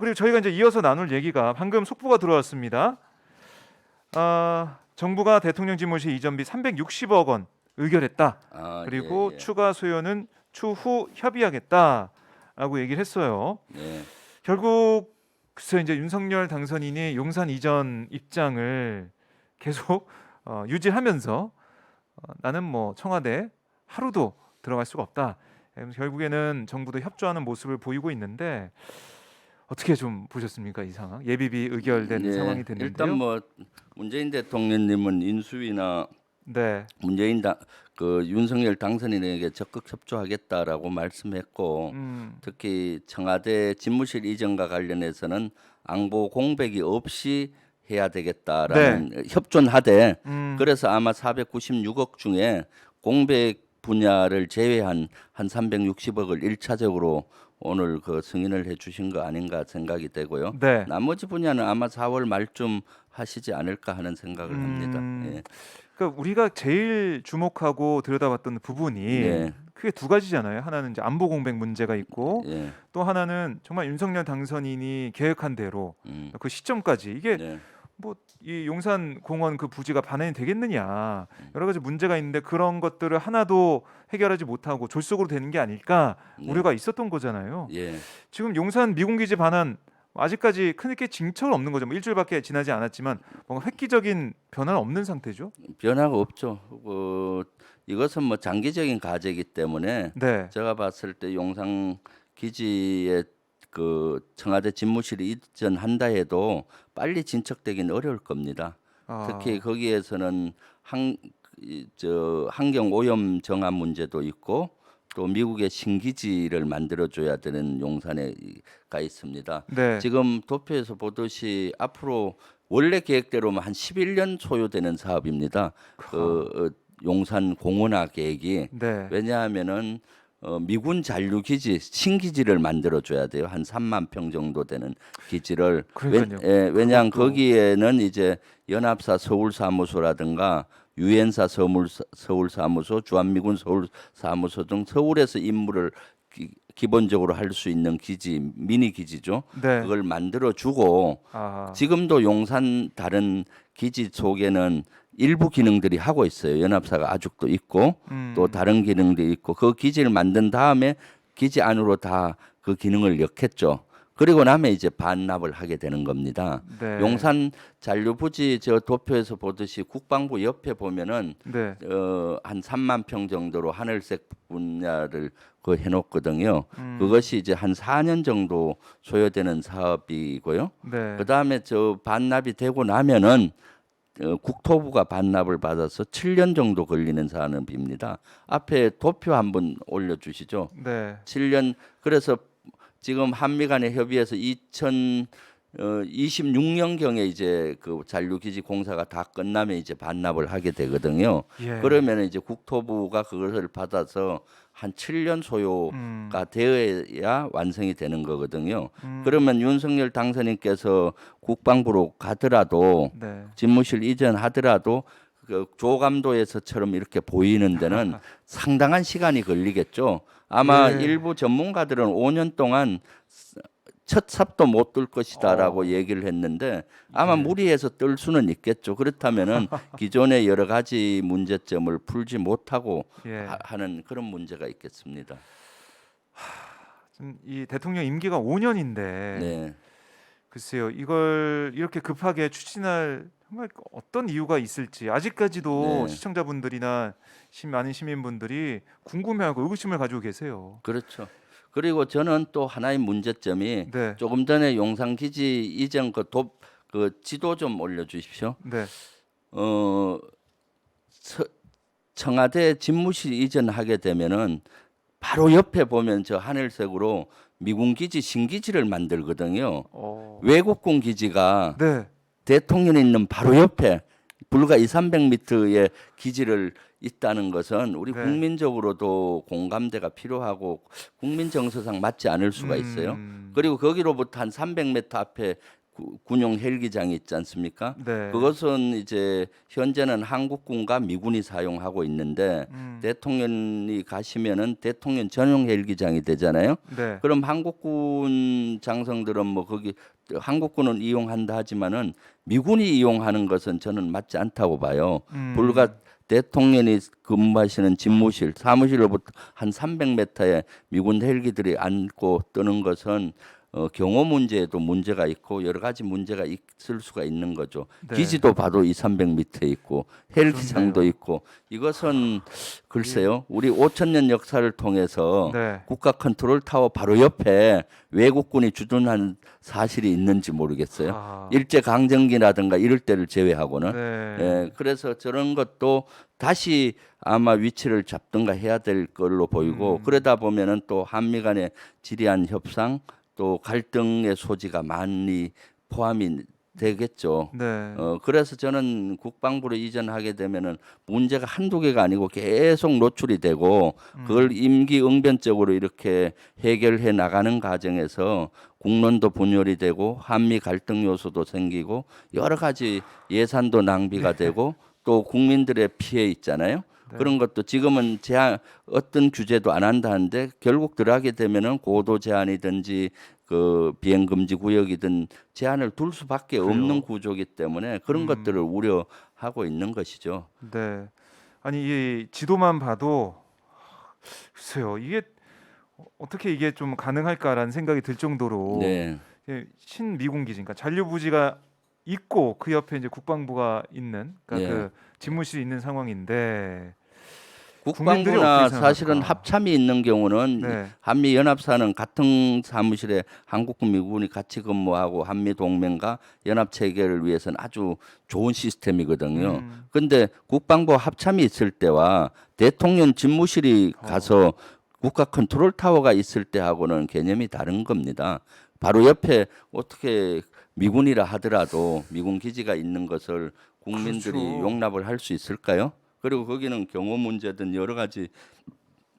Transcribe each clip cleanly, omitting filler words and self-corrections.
그리고 저희가 이제 이어서 나눌 얘기가 방금 속보가 들어왔습니다. 정부가 대통령 집무실 이전비 360억 원 의결했다. 그리고 예. 추가 소요는 추후 협의하겠다라고 얘기를 했어요. 예. 결국 글쎄 이제 윤석열 당선인이 용산 이전 입장을 계속 유지하면서 나는 뭐 청와대 하루도 들어갈 수가 없다. 결국에는 정부도 협조하는 모습을 보이고 있는데 어떻게 좀 보셨습니까? 이 상황 예비비 의결된 상황이 됐는데요. 일단 뭐 문재인 대통령님은 인수위나 네, 그 윤석열 당선인에게 적극 협조하겠다라고 말씀했고 특히 청와대 집무실 이전과 관련해서는 안보 공백이 없이 해야 되겠다라는 협조하되 그래서 아마 496억 중에 공백 분야를 제외한 한 360억을 일차적으로 오늘 그 승인을 해주신 거 아닌가 생각이 되고요. 네. 나머지 분야는 아마 4월 말쯤 하시지 않을까 하는 생각을 합니다. 예. 그러니까 우리가 제일 주목하고 들여다봤던 부분이 네. 크게 두 가지잖아요. 하나는 이제 안보 공백 문제가 있고 예. 또 하나는 정말 윤석열 당선인이 계획한 대로 그 시점까지 이게 네. 뭐 이 용산 공원 그 부지가 반환이 되겠느냐 여러 가지 문제가 있는데 그런 것들을 하나도 해결하지 못하고 졸속으로 되는 게 아닐까 우려가 있었던 거잖아요. 예. 지금 용산 미군기지 반환 아직까지 크게 징처는 없는 거죠. 뭐 일주일밖에 지나지 않았지만 뭔가 획기적인 변화는 없는 상태죠. 변화가 없죠. 이것은 뭐 장기적인 과제이기 때문에 네. 제가 봤을 때 용산 기지에 그 청와대 집무실이 이전한다 해도 빨리 진척되기는 어려울 겁니다. 특히 거기에서는 환경 오염 정화 문제도 있고 또 미국의 신기지를 만들어줘야 되는 용산에가 있습니다. 네. 지금 도표에서 보듯이 앞으로 원래 계획대로면 한 11년 소요되는 사업입니다. 용산 공원화 계획이 네. 왜냐하면은 미군 잔류 기지 신기지를 만들어 줘야 돼요. 한 3만 평 정도 되는 기지를. 그러니까요. 왜냐하면 그것도. 거기에는 이제 연합사 서울 사무소라든가 유엔사 서울 사무소, 주한미군 서울 사무소 등 서울에서 임무를 기본적으로 할 수 있는 기지, 미니 기지죠. 네. 그걸 만들어 주고 지금도 용산 다른 기지 속에는 일부 기능들이 하고 있어요. 연합사가 아직도 있고 또 다른 기능들이 있고 그 기지를 만든 다음에 기지 안으로 다 그 기능을 넣겠죠. 그리고 나면 이제 반납을 하게 되는 겁니다. 네. 용산 잔류 부지 저 도표에서 보듯이 국방부 옆에 보면은 네. 한 3만 평 정도로 하늘색 분야를 그 해놓거든요. 그것이 이제 한 4년 정도 소요되는 사업이고요. 네. 그 다음에 저 반납이 되고 나면은 국토부가 반납을 받아서 7년 정도 걸리는 산업입니다. 앞에 도표 한번 올려주시죠. 네. 7년 그래서 지금 한미 간의 협의에서 2026년경에 이제 그 잔류기지 공사가 다 끝나면 이제 반납을 하게 되거든요. 예. 그러면 이제 국토부가 그것을 받아서 한 7년 소요가 되어야 완성이 되는 거거든요. 그러면 윤석열 당선인께서 국방부로 가더라도 네. 집무실 이전하더라도 그 조감도에서처럼 이렇게 보이는 데는 상당한 시간이 걸리겠죠. 아마 예. 일부 전문가들은 5년 동안 첫 삽도 못 뜰 것이다라고 얘기를 했는데 아마 무리해서 뜰 수는 있겠죠. 그렇다면은 기존의 여러 가지 문제점을 풀지 못하고 예. 하는 그런 문제가 있겠습니다. 지금 이 대통령 임기가 5년인데 네. 글쎄요. 이걸 이렇게 급하게 추진할 정말 어떤 이유가 있을지 아직까지도 네. 시청자분들이나 많은 시민분들이 궁금해하고 의구심을 가지고 계세요. 그렇죠. 그리고 저는 또 하나의 문제점이 네. 조금 전에 용산 기지 이전 그 지도 좀 올려주십시오. 네. 청와대 집무실 이전하게 되면은 바로 옆에 보면 저 하늘색으로 미군 기지 신기지를 만들거든요. 외국군 기지가 네. 대통령이 있는 바로 옆에 불과 200~300m의 기지를 있다는 것은 우리 네. 국민적으로도 공감대가 필요하고 국민 정서상 맞지 않을 수가 있어요. 음. 그리고 거기로부터 한 300m 앞에 군용 헬기장이 있지 않습니까? 네. 그것은 이제 현재는 한국군과 미군이 사용하고 있는데 대통령이 가시면은 대통령 전용 헬기장이 되잖아요. 네. 그럼 한국군 장성들은 뭐 거기 한국군은 이용한다 하지만은 미군이 이용하는 것은 저는 맞지 않다고 봐요. 불과 대통령이 근무하시는 집무실, 사무실로부터 한 300m에 미군 헬기들이 앉고 뜨는 것은 경호 문제에도 문제가 있고 여러 가지 문제가 있을 수가 있는 거죠. 네. 기지도 봐도 200~300m 있고 헬기장도 그렇네요. 있고 이것은 글쎄요. 우리 5,000년 역사를 통해서 네. 국가 컨트롤 타워 바로 옆에 외국군이 주둔한 사실이 있는지 모르겠어요. 아. 일제 강점기라든가 이럴 때를 제외하고는. 네. 예, 그래서 저런 것도 다시 아마 위치를 잡든가 해야 될 걸로 보이고 그러다 보면은 또 한미 간의 지리한 협상 또 갈등의 소지가 많이 포함이 되겠죠. 네. 그래서 저는 국방부로 이전하게 되면은 문제가 한두 개가 아니고 계속 노출이 되고 그걸 임기응변적으로 이렇게 해결해 나가는 과정에서 국론도 분열이 되고 한미 갈등 요소도 생기고 여러 가지 예산도 낭비가 되고 또 국민들의 피해 있잖아요. 네. 그런 것도 지금은 제한 어떤 규제도 안 한다는데 결국 들어가게 되면은 고도 제한이든지 그 비행 금지 구역이든 제한을 둘 수밖에 그래요. 없는 구조이기 때문에 그런 것들을 우려하고 있는 것이죠. 네. 아니 이 지도만 봐도 글쎄요. 이게 어떻게 이게 좀 가능할까라는 생각이 들 정도로 네. 신미군 기지, 그러니까 잔류부지가 있고 그 옆에 이제 국방부가 있는, 그러니까 네. 그 집무실이 있는 상황인데 국민들이 국방부나 어떻게 사실은 생각할까? 합참이 있는 경우는 네. 한미 연합사는 같은 사무실에 한국군 미군이 같이 근무하고 한미 동맹과 연합 체계를 위해서는 아주 좋은 시스템이거든요. 근데 국방부 합참이 있을 때와 대통령 집무실이 가서 국가 컨트롤 타워가 있을 때하고는 개념이 다른 겁니다. 바로 옆에 어떻게 미군이라 하더라도 미군 기지가 있는 것을 국민들이 그렇죠. 용납을 할 수 있을까요? 그리고 거기는 경호 문제든 여러 가지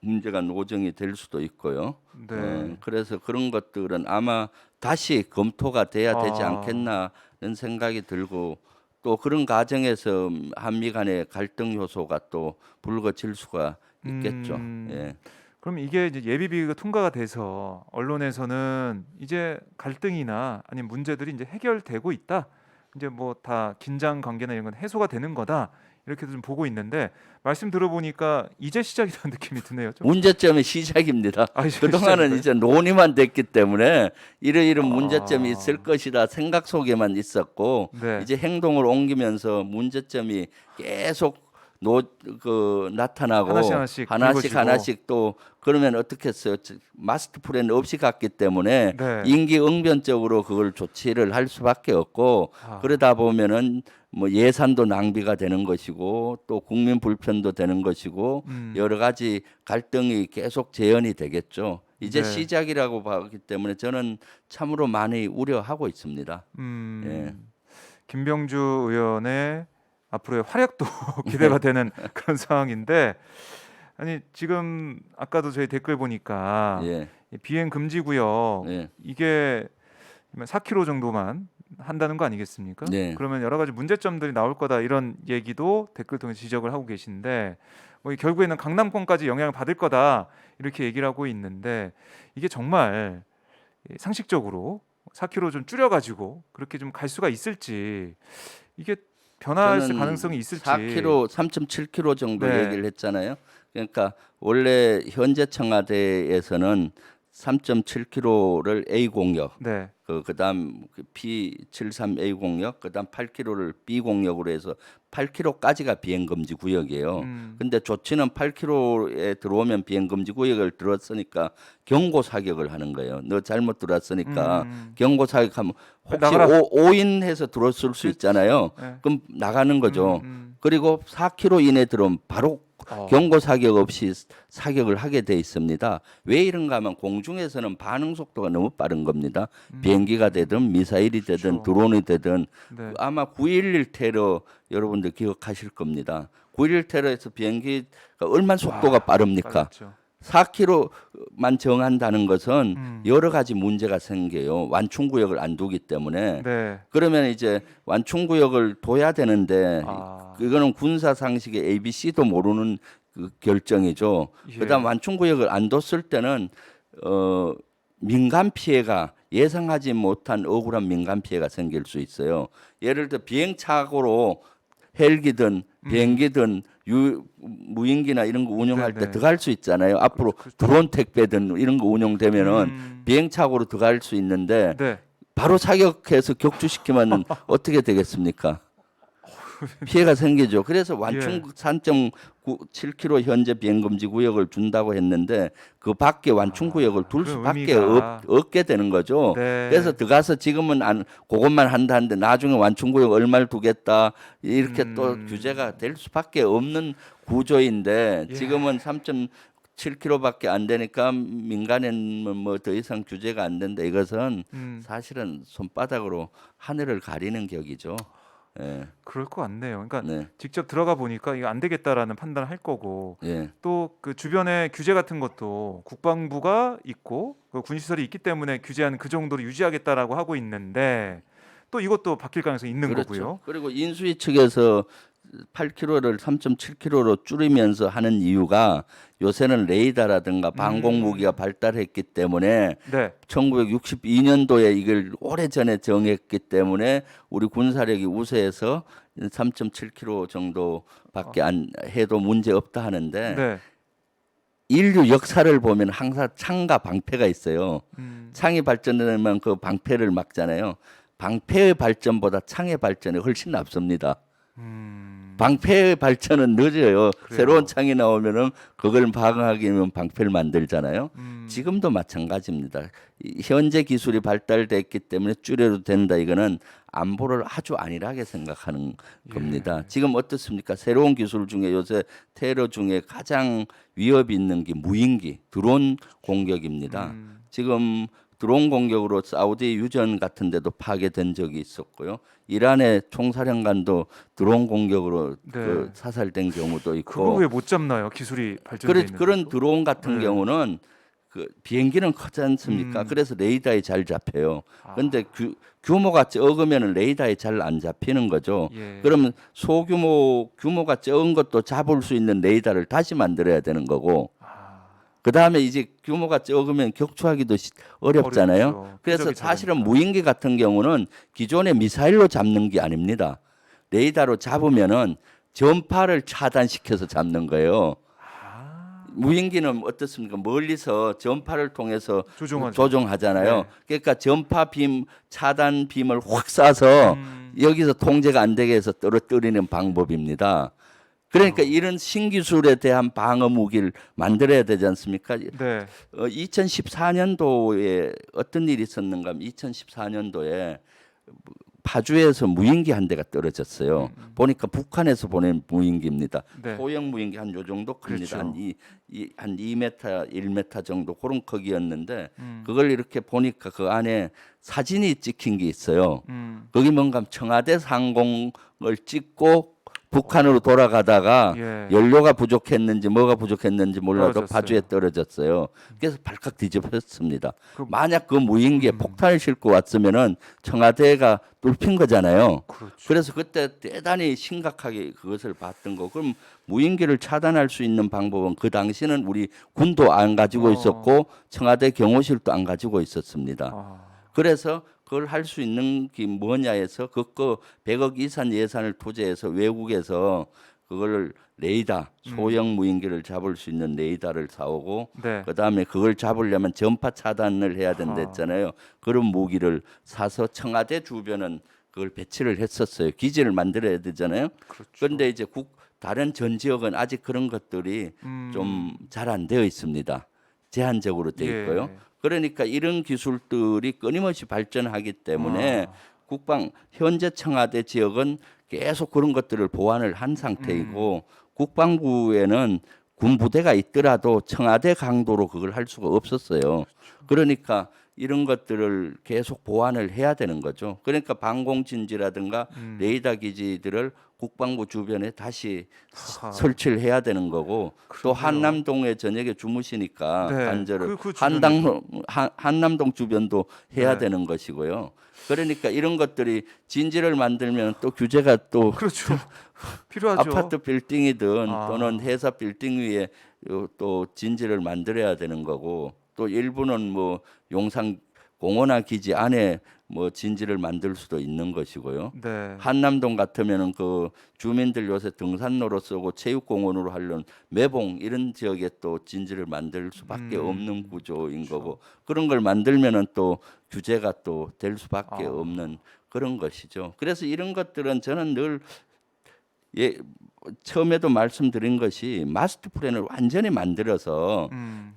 문제가 노정이 될 수도 있고요. 네. 그래서 그런 것들은 아마 다시 검토가 돼야 되지 아. 않겠나는 생각이 들고 또 그런 과정에서 한미 간의 갈등 요소가 또 불거질 수가 있겠죠. 예. 그럼 이게 이제 예비비가 통과가 돼서 언론에서는 이제 갈등이나 아니면 문제들이 이제 해결되고 있다. 이제 뭐 다 긴장 관계나 이런 건 해소가 되는 거다. 이렇게도 좀 보고 있는데 말씀 들어보니까 이제 시작이라는 느낌이 드네요. 좀. 문제점의 시작입니다. 이제 그동안은 시작인가요? 이제 논의만 됐기 때문에 이런 아. 문제점이 있을 것이다 생각 속에만 있었고 네. 이제 행동을 옮기면서 문제점이 계속 나타나고 하나씩 불거지고. 하나씩 또 그러면 어떻게 했어요? 마스터 플랜 없이 갔기 때문에 네. 임기응변적으로 그걸 조치를 할 수밖에 없고 그러다 보면은 뭐 예산도 낭비가 되는 것이고 또 국민 불편도 되는 것이고 여러 가지 갈등이 계속 재현이 되겠죠. 이제 네. 시작이라고 봤기 때문에 저는 참으로 많이 우려하고 있습니다. 예. 김병주 의원의 앞으로의 활약도 기대가 되는 그런 상황인데 아니 지금 아까도 저희 댓글 보니까 예. 이 비행 금지 구역 예. 이게 4km 정도만 한다는 거 아니겠습니까? 네. 그러면 여러 가지 문제점들이 나올 거다 이런 얘기도 댓글 통해 지적을 하고 계신데 뭐 결국에는 강남권까지 영향을 받을 거다 이렇게 얘기를 하고 있는데 이게 정말 상식적으로 4km 좀 줄여가지고 그렇게 좀 갈 수가 있을지 이게 변화할 저는 가능성이 있을지 4km, 3.7km 정도 네. 얘기를 했잖아요. 그러니까 원래 현재 청와대에서는 3.7km를 A 공역, 네. 그다음 P73A 공역, 그다음 8km를 B 공역으로 해서 8km까지가 비행 금지 구역이에요. 근데 조치는 8km에 들어오면 비행 금지 구역을 들었으니까 경고 사격을 하는 거예요. 너 잘못 들어왔으니까 경고 사격하면 혹시 나가라. 오인해서 들어왔을 수 있잖아요. 네. 그럼 나가는 거죠. 그리고 4km 이내 들어오면 바로 경고 사격 없이 사격을 하게 돼 있습니다. 왜 이런가 하면 공중에서는 반응 속도가 너무 빠른 겁니다. 비행기가 되든 미사일이 되든 그렇죠. 드론이 되든 네. 아마 9.11 테러 여러분들 기억하실 겁니다. 9.11 테러에서 비행기가 얼마나 속도가 빠릅니까? 빨랐죠. 4km만 정한다는 것은 여러 가지 문제가 생겨요. 완충구역을 안 두기 때문에. 네. 그러면 이제 완충구역을 둬야 되는데 이거는 군사 상식의 ABC도 모르는 그 결정이죠. 예. 그다음 완충구역을 안 뒀을 때는 민간 피해가 예상하지 못한 억울한 민간 피해가 생길 수 있어요. 예를 들어 비행착오로 헬기든 비행기든 무인기나 이런 거 운영할 때 네네. 들어갈 수 있잖아요. 앞으로 드론 택배든 이런 거 운영되면은 비행착오로 들어갈 수 있는데 네. 바로 사격해서 격추시키면 어떻게 되겠습니까? 피해가 생기죠. 그래서 완충 예. 3.7km 현재 비행금지 구역을 준다고 했는데 그 밖에 완충 구역을 둘 그런 수밖에 의미가. 없게 되는 거죠. 네. 그래서 들어가서 지금은 그것만 한다는데 나중에 완충 구역 얼마를 두겠다 이렇게 또 규제가 될 수밖에 없는 구조인데 예. 지금은 3.7km밖에 안 되니까 민간에는 뭐 더 이상 규제가 안 된다. 이것은 사실은 손바닥으로 하늘을 가리는 격이죠. 예. 그럴 것 같네요. 그러니까 네. 직접 들어가 보니까 이거 안 되겠다라는 판단을 할 거고 예. 또 그 주변에 규제 같은 것도 국방부가 있고 그 군시설이 있기 때문에 규제한 그 정도로 유지하겠다라고 하고 있는데 또 이것도 바뀔 가능성이 있는 그렇죠. 거고요. 그리고 인수위 측에서 8km를 3.7km로 줄이면서 하는 이유가 요새는 레이더라든가 방공 무기가 발달했기 때문에 네. 1962년도에 이걸 오래전에 정했기 때문에 우리 군사력이 우세해서 3.7km 정도밖에 안 해도 문제 없다 하는데 네. 인류 역사를 보면 항상 창과 방패가 있어요. 창이 발전되면 그 방패를 막잖아요. 방패의 발전보다 창의 발전이 훨씬 앞섭니다. 방패의 발전은 늦어요. 그래요. 새로운 창이 나오면은 그걸 방어하기 위한 방패를 만들잖아요. 지금도 마찬가지입니다. 현재 기술이 발달됐기 때문에 줄여도 된다. 이거는 안보를 아주 안일하게 생각하는 겁니다. 지금 어떻습니까? 새로운 기술 중에 요새 테러 중에 가장 위협이 있는 게 무인기, 드론 공격입니다. 지금 드론 공격으로 사우디 유전 같은 데도 파괴된 적이 있었고요. 이란의 총사령관도 드론 공격으로 네. 그 사살된 경우도 그거 있고. 왜 못 잡나요? 기술이 발전돼 있는 그런 드론 같은 네. 경우는 그 비행기는 크지 않습니까? 그래서 레이더에 잘 잡혀요. 근데 규모가 적으면 레이더에 잘 안 잡히는 거죠. 예. 그러면 규모가 적은 것도 잡을 수 있는 레이더를 다시 만들어야 되는 거고. 그 다음에 이제 규모가 적으면 격추하기도 어렵잖아요. 어렵죠. 그래서 흔적이 사실은 작으니까. 무인기 같은 경우는 기존의 미사일로 잡는 게 아닙니다. 레이더로 잡으면은 전파를 차단시켜서 잡는 거예요. 무인기는 어떻습니까? 멀리서 전파를 통해서 조종하죠. 조종하잖아요. 네. 그러니까 전파 빔 차단 빔을 확 쏴서 여기서 통제가 안 되게 해서 떨어뜨리는 방법입니다. 그러니까 이런 신기술에 대한 방어 무기를 만들어야 되지 않습니까? 네. 2014년도에 어떤 일이 있었는가 하면 2014년도에 파주에서 무인기 한 대가 떨어졌어요. 보니까 북한에서 보낸 무인기입니다. 네. 소형 무인기 한 요 정도 큽니다. 그렇죠. 한 2m, 1m 정도 그런 크기였는데 그걸 이렇게 보니까 그 안에 사진이 찍힌 게 있어요. 거기 뭔가 청와대 상공을 찍고 북한으로 돌아가다가 예. 연료가 부족했는지 뭐가 부족했는지 몰라도 떨어졌어요. 파주에 떨어졌어요. 그래서 발칵 뒤집혔습니다. 그- 만약 그 무인기에 폭탄을 싣고 왔으면은 청와대가 뚫힌 거잖아요. 그렇죠. 그래서 그때 대단히 심각하게 그것을 봤던 거. 그럼 무인기를 차단할 수 있는 방법은 그 당시는 우리 군도 안 가지고 있었고 청와대 경호실도 안 가지고 있었습니다. 그래서 그걸 할 수 있는 게 뭐냐 해서 그거 100억 이상 예산을 투자해서 외국에서 그걸 레이더 소형 무인기를 잡을 수 있는 레이더를 사오고 네. 그다음에 그걸 잡으려면 전파 차단을 해야 된다 했잖아요. 그런 무기를 사서 청와대 주변은 그걸 배치를 했었어요. 기지를 만들어야 되잖아요. 그렇죠. 그런데 이제 다른 전 지역은 아직 그런 것들이 좀 잘 안 되어 있습니다. 제한적으로 되어 예. 있고요. 그러니까 이런 기술들이 끊임없이 발전하기 때문에 현재 청와대 지역은 계속 그런 것들을 보완을 한 상태이고 국방부에는 군 부대가 있더라도 청와대 강도로 그걸 할 수가 없었어요. 그러니까 이런 것들을 계속 보완을 해야 되는 거죠. 그러니까 방공진지라든가 레이더 기지들을 국방부 주변에 다시 하하. 설치를 해야 되는 거고 또 그러게요. 한남동에 저녁에 주무시니까 네, 관절을 그 주변에도. 한남동 주변도 해야 네. 되는 것이고요. 그러니까 이런 것들이 진지를 만들면 또 규제가 또 그렇죠. 필요하죠. 아파트 빌딩이든 아. 또는 회사 빌딩 위에 또 진지를 만들어야 되는 거고 또 일부는 뭐 용산 공원화 기지 안에 뭐 진지를 만들 수도 있는 것이고요. 네. 한남동 같으면은 그 주민들 요새 등산로로 쓰고 체육공원으로 하려는 매봉 이런 지역에 또 진지를 만들 수밖에 없는 구조인 그렇죠. 거고 그런 걸 만들면은 또 규제가 또 될 수밖에 아. 없는 그런 것이죠. 그래서 이런 것들은 저는 늘 예, 처음에도 말씀드린 것이 마스터 플랜을 완전히 만들어서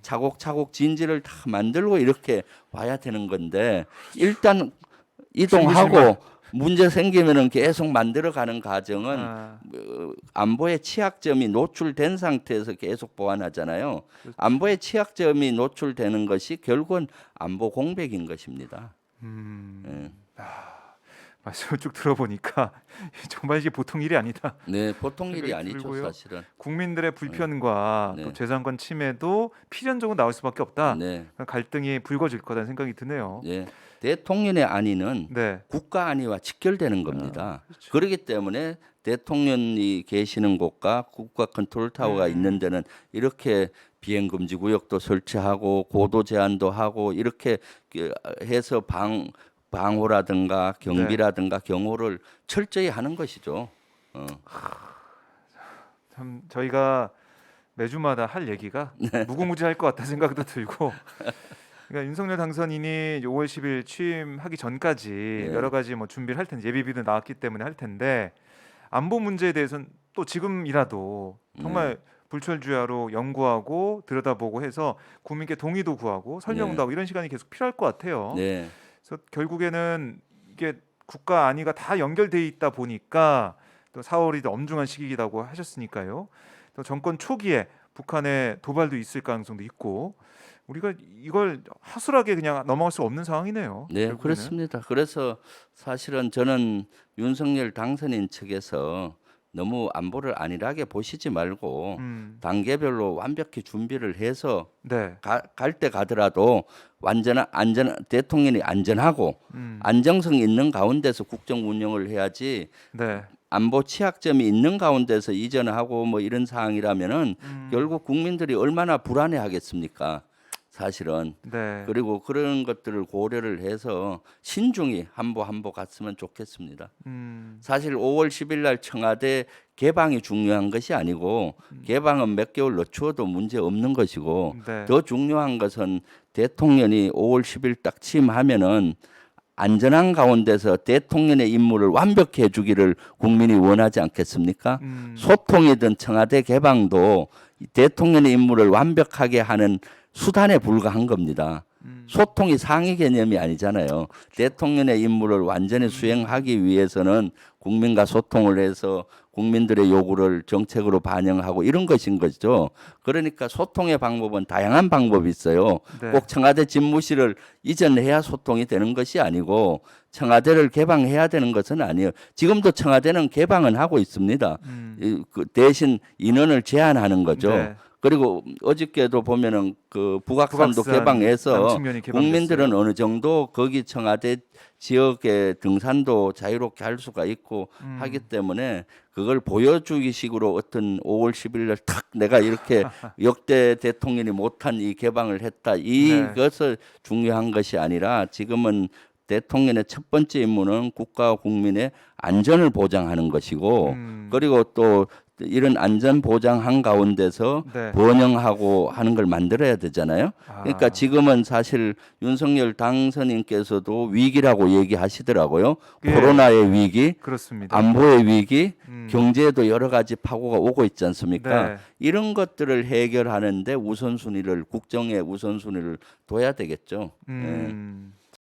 차곡차곡 진지를 다 만들고 이렇게 와야 되는 건데 일단 이동하고 문제 생기면은 계속 만들어가는 과정은 아, 안보의 취약점이 노출된 상태에서 계속 보완하잖아요. 그렇죠. 안보의 취약점이 노출되는 것이 결국은 안보 공백인 것입니다. 예. 말씀을 쭉 들어보니까 정말 이게 보통 일이 아니다. 네, 보통 일이 생각이 아니죠, 들고요. 사실은. 국민들의 불편과 네. 또 재산권 침해도 필연적으로 나올 수밖에 없다. 네, 갈등이 불거질 거라는 생각이 드네요. 네. 대통령의 안위는 네. 국가 안위와 직결되는 겁니다. 그렇죠. 그렇기 때문에 대통령이 계시는 곳과 국가 컨트롤 타워가 있는 데는 이렇게 비행 금지 구역도 설치하고 고도 제한도 하고 이렇게 해서 방호라든가 경비라든가 경호를 철저히 하는 것이죠. 참 저희가 매주마다 할 얘기가 무궁무진할 것 같다는 생각도 들고 그러니까 윤석열 당선인이 5월 10일 취임하기 전까지 네. 여러 가지 뭐 준비를 할 텐데 예비비도 나왔기 때문에 할 텐데 안보 문제에 대해서는 또 지금이라도 정말 불철주야로 연구하고 들여다보고 해서 국민께 동의도 구하고 설명도 네. 하고 이런 시간이 계속 필요할 것 같아요. 네, 그래서 결국에는 이게 국가 안위가 다 연결돼 있다 보니까 또 4월이 엄중한 시기이라고 하셨으니까요. 또 정권 초기에 북한의 도발도 있을 가능성도 있고 우리가 이걸 허술하게 그냥 넘어갈 수 없는 상황이네요. 네, 결국에는. 그렇습니다. 그래서 사실은 저는 윤석열 당선인 측에서 너무 안보를 안일하게 보시지 말고 단계별로 완벽히 준비를 해서 네. 갈 때 가더라도 완전한 대통령이 안전하고 안정성 있는 가운데서 국정 운영을 해야지 네. 안보 취약점이 있는 가운데서 이전하고 뭐 이런 상황이라면은 결국 국민들이 얼마나 불안해하겠습니까? 사실은. 네. 그리고 그런 것들을 고려를 해서 신중히 한보 갔으면 좋겠습니다. 사실 5월 10일 날 청와대 개방이 중요한 것이 아니고 개방은 몇 개월 늦추어도 문제 없는 것이고 네. 더 중요한 것은 대통령이 5월 10일 딱 취임하면은 안전한 가운데서 대통령의 임무를 완벽히 해주기를 국민이 원하지 않겠습니까? 소통이든 청와대 개방도 대통령의 임무를 완벽하게 하는 수단에 불과한 겁니다. 소통이 상위 개념이 아니잖아요. 대통령의 임무를 완전히 수행하기 위해서는 국민과 소통을 해서 국민들의 요구를 정책으로 반영하고 이런 것인 거죠. 그러니까 소통의 방법은 다양한 방법이 있어요. 네. 꼭 청와대 집무실을 이전해야 소통이 되는 것이 아니고 청와대를 개방해야 되는 것은 아니에요. 지금도 청와대는 개방은 하고 있습니다. 그 대신 인원을 제한하는 거죠. 네. 그리고 어저께도 보면은 그 북악산도 북악산 개방해서 남측면이 개방됐어요. 국민들은 어느 정도 거기 청와대 지역의 등산도 자유롭게 할 수가 있고 하기 때문에 그걸 보여주기 식으로 어떤 5월 10일 날 탁 내가 이렇게 역대 대통령이 못한 이 개방을 했다 이것을 중요한 것이 아니라 지금은 대통령의 첫 번째 임무는 국가와 국민의 안전을 보장하는 것이고 그리고 또 이런 안전 보장한 가운데서 네. 번영하고 하는 걸 만들어야 되잖아요. 그러니까 지금은 사실 윤석열 당선인께서도 위기라고 얘기하시더라고요. 예. 코로나의 위기, 그렇습니다. 안보의 위기, 경제에도 여러 가지 파고가 오고 있지 않습니까? 네. 이런 것들을 해결하는데 우선순위를 국정의 우선순위를 둬야 되겠죠. 예.